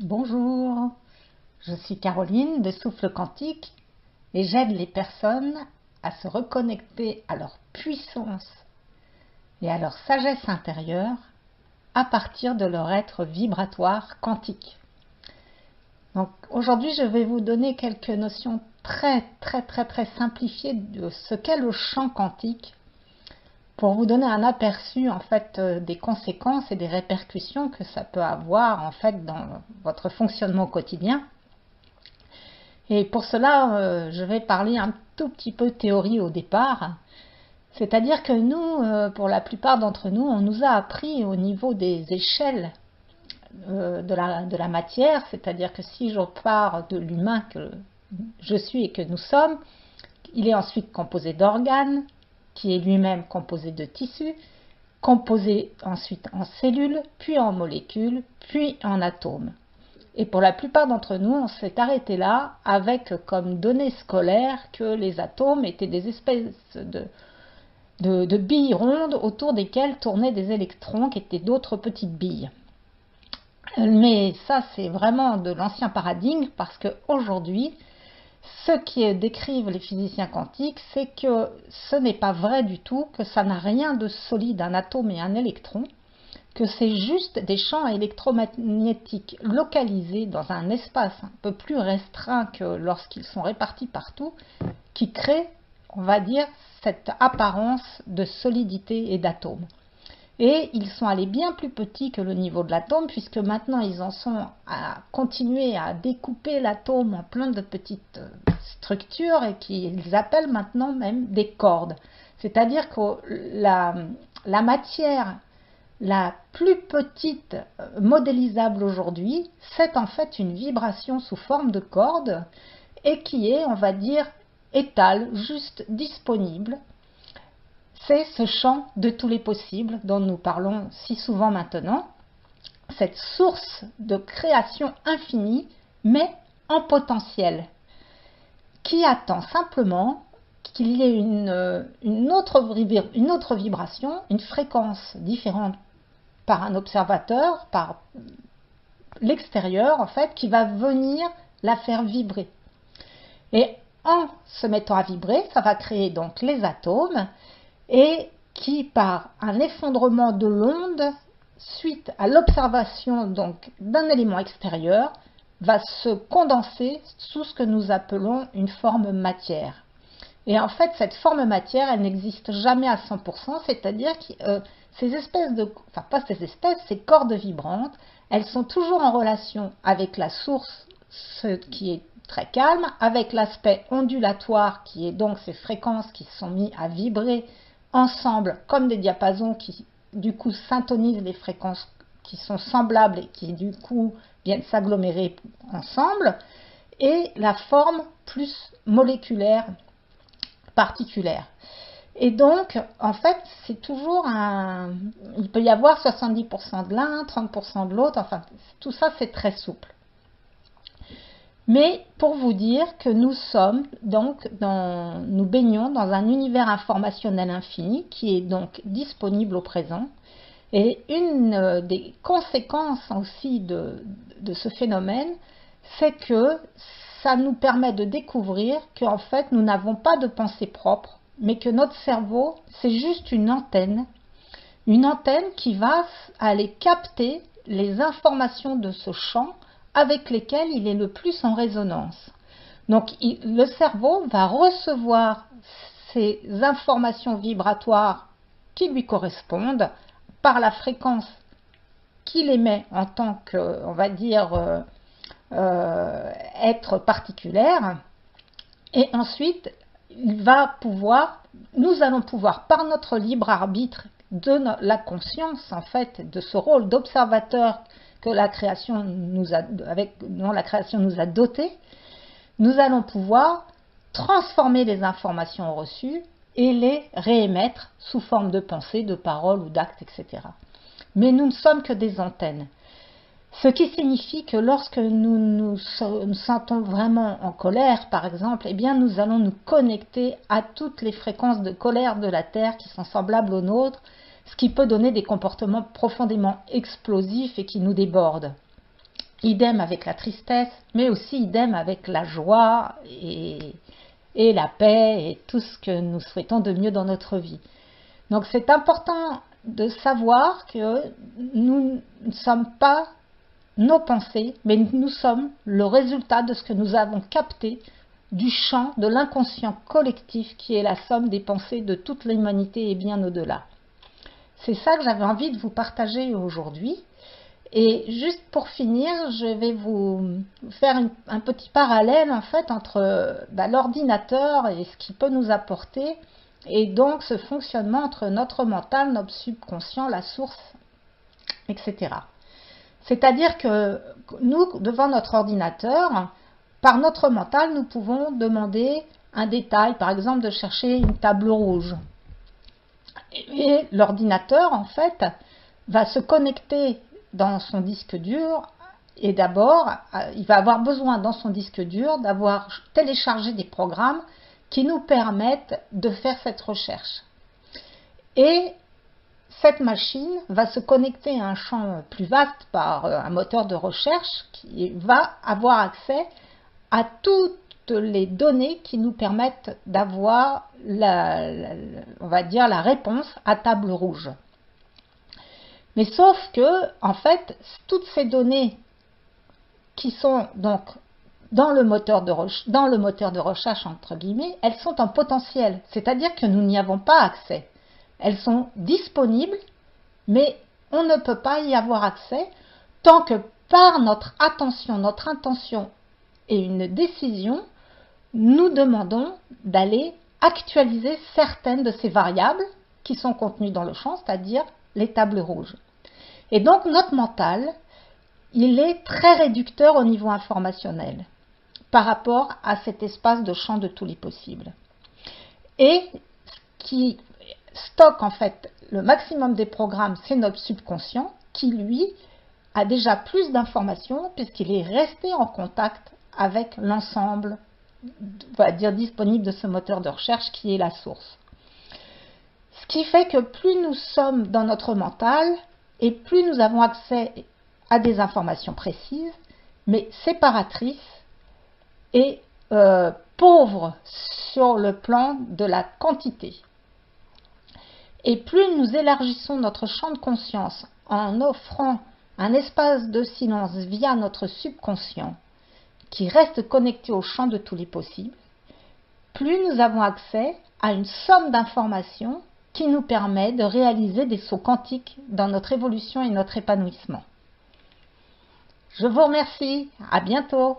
Bonjour, je suis Caroline de Souffle Quantique et j'aide les personnes à se reconnecter à leur puissance et à leur sagesse intérieure à partir de leur être vibratoire quantique. Donc aujourd'hui, je vais vous donner quelques notions très simplifiées de ce qu'est le champ quantique pour vous donner un aperçu en fait des conséquences et des répercussions que ça peut avoir en fait dans votre fonctionnement quotidien. Et pour cela, je vais parler un tout petit peu théorie au départ. C'est-à-dire que nous, pour la plupart d'entre nous, on nous a appris au niveau des échelles de la matière, c'est-à-dire que si je pars de l'humain que je suis et que nous sommes, il est ensuite composé d'organes, qui est lui-même composé de tissus, composé ensuite en cellules, puis en molécules, puis en atomes. Et pour la plupart d'entre nous, on s'est arrêté là avec comme donnée scolaire que les atomes étaient des espèces de billes rondes autour desquelles tournaient des électrons qui étaient d'autres petites billes. Mais ça, c'est vraiment de l'ancien paradigme parce qu'aujourd'hui, ce qui décrivent les physiciens quantiques, c'est que ce n'est pas vrai du tout, que ça n'a rien de solide, un atome et un électron, que c'est juste des champs électromagnétiques localisés dans un espace un peu plus restreint que lorsqu'ils sont répartis partout, qui créent, on va dire, cette apparence de solidité et d'atomes. Et ils sont allés bien plus petits que le niveau de l'atome, puisque maintenant ils en sont à continuer à découper l'atome en plein de petites structures et qu'ils appellent maintenant même des cordes. C'est-à-dire que la matière la plus petite modélisable aujourd'hui, c'est en fait une vibration sous forme de corde et qui est, on va dire, étale, juste disponible. C'est ce champ de tous les possibles dont nous parlons si souvent maintenant, cette source de création infinie, mais en potentiel, qui attend simplement qu'il y ait une autre vibration, une fréquence différente par un observateur, par l'extérieur en fait, qui va venir la faire vibrer. Et en se mettant à vibrer, ça va créer donc les atomes et qui, par un effondrement de l'onde, suite à l'observation donc d'un élément extérieur, va se condenser sous ce que nous appelons une forme matière. Et en fait, cette forme matière, elle n'existe jamais à 100%, c'est-à-dire que ces espèces de, enfin pas ces espèces, ces cordes vibrantes, elles sont toujours en relation avec la source, ce qui est très calme, avec l'aspect ondulatoire, qui est donc ces fréquences qui sont mises à vibrer ensemble comme des diapasons qui du coup syntonisent les fréquences qui sont semblables et qui du coup viennent s'agglomérer ensemble, et la forme plus moléculaire particulière. Et donc, en fait, c'est toujours un... Il peut y avoir 70% de l'un, 30% de l'autre, enfin, tout ça, c'est très souple. Mais pour vous dire que nous sommes donc nous baignons dans un univers informationnel infini qui est donc disponible au présent. Et une des conséquences aussi de ce phénomène, c'est que ça nous permet de découvrir qu'en fait nous n'avons pas de pensée propre, mais que notre cerveau c'est juste une antenne qui va aller capter les informations de ce champ avec lesquels il est le plus en résonance. Donc le cerveau va recevoir ces informations vibratoires qui lui correspondent par la fréquence qu'il émet en tant que, on va dire, être particulière. Et ensuite, nous allons pouvoir, par notre libre arbitre de la conscience, en fait, de ce rôle d'observateur que dont la création nous a doté, nous allons pouvoir transformer les informations reçues et les réémettre sous forme de pensée, de paroles ou d'actes, etc. Mais nous ne sommes que des antennes. Ce qui signifie que lorsque nous sentons vraiment en colère, par exemple, eh bien nous allons nous connecter à toutes les fréquences de colère de la Terre qui sont semblables aux nôtres, ce qui peut donner des comportements profondément explosifs et qui nous débordent. idem avec la tristesse, mais aussi idem avec la joie et la paix et tout ce que nous souhaitons de mieux dans notre vie. Donc c'est important de savoir que nous ne sommes pas nos pensées, mais nous sommes le résultat de ce que nous avons capté du champ de l'inconscient collectif qui est la somme des pensées de toute l'humanité et bien au-delà. C'est ça que j'avais envie de vous partager aujourd'hui. Et juste pour finir, je vais vous faire un petit parallèle en fait entre l'ordinateur et ce qu'il peut nous apporter, et donc ce fonctionnement entre notre mental, notre subconscient, la source, etc. C'est-à-dire que nous, devant notre ordinateur, par notre mental, nous pouvons demander un détail, par exemple de chercher une table rouge. Et l'ordinateur, en fait, va se connecter dans son disque dur, et d'abord, il va avoir besoin dans son disque dur d'avoir téléchargé des programmes qui nous permettent de faire cette recherche. Et cette machine va se connecter à un champ plus vaste par un moteur de recherche qui va avoir accès à toutes les données qui nous permettent d'avoir on va dire la réponse à table rouge. Mais sauf que, en fait, toutes ces données qui sont donc dans le moteur de recherche, entre guillemets, elles sont en potentiel, c'est-à-dire que nous n'y avons pas accès. Elles sont disponibles, mais on ne peut pas y avoir accès tant que par notre attention, notre intention et une décision, nous demandons d'aller actualiser certaines de ces variables qui sont contenues dans le champ, c'est-à-dire les tables rouges. Et donc notre mental, il est très réducteur au niveau informationnel par rapport à cet espace de champ de tous les possibles. Et ce qui stocke en fait le maximum des programmes, c'est notre subconscient qui lui a déjà plus d'informations puisqu'il est resté en contact avec l'ensemble, on va dire, disponible de ce moteur de recherche qui est la source. Ce qui fait que plus nous sommes dans notre mental et plus nous avons accès à des informations précises, mais séparatrices et pauvres sur le plan de la quantité. Et plus nous élargissons notre champ de conscience en offrant un espace de silence via notre subconscient qui reste connecté au champ de tous les possibles, plus nous avons accès à une somme d'informations qui nous permet de réaliser des sauts quantiques dans notre évolution et notre épanouissement. Je vous remercie, à bientôt.